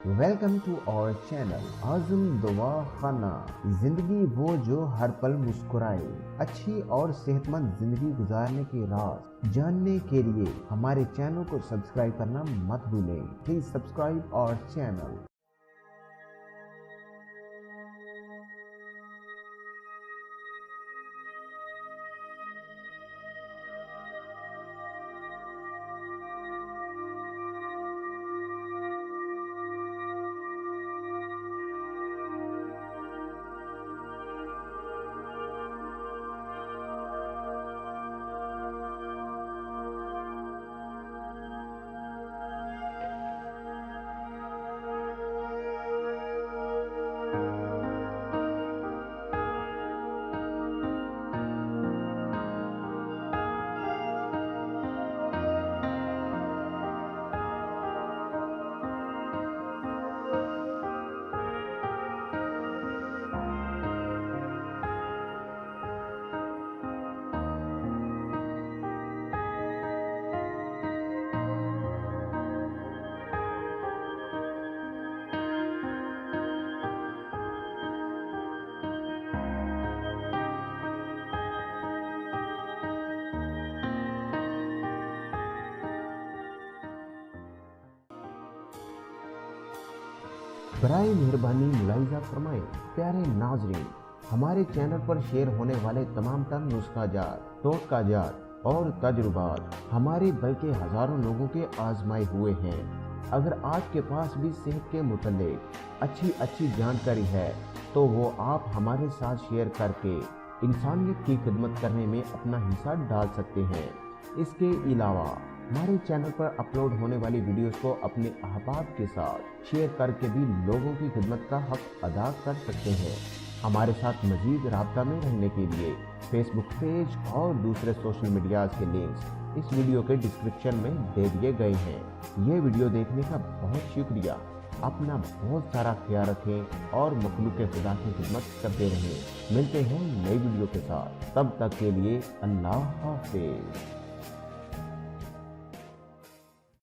Welcome to our channel आज़म दुआ खाना। जिंदगी वो जो हर पल मुस्कुराए। अच्छी और सेहतमंद जिंदगी गुजारने के राज जानने के लिए हमारे चैनल को सब्सक्राइब करना मत भूलें। Please subscribe our channel. बराए मेहरबानी मुलाहिजा फरमाएं। प्यारे नाजरीन, हमारे चैनल पर शेयर होने वाले तमाम तर नुस्खाजात, टोटकाजात और तजुर्बात हमारे बल्कि हजारों लोगों के आजमाए हुए हैं। अगर आपके पास भी सेहत के मुतालिक अच्छी जानकारी है तो वो आप हमारे साथ शेयर करके इंसानियत की खिदमत करने में अपना हिस्सा डाल सकते हैं। इसके अलावा हमारे चैनल पर अपलोड होने वाली वीडियोस को अपने अहबाब के साथ शेयर करके भी लोगों की खिदमत का हक अदा कर सकते हैं। हमारे साथ मजीद राब्ता में रहने के लिए फेसबुक पेज और दूसरे सोशल मीडिया के लिंक्स इस वीडियो के डिस्क्रिप्शन में दे दिए गए हैं। ये वीडियो देखने का बहुत शुक्रिया। अपना बहुत सारा ख्याल रखें और मखलूक खुदा की खिदमत करते रहें। मिलते हैं नई वीडियो के साथ, तब तक के लिए अल्लाह हाफिज़।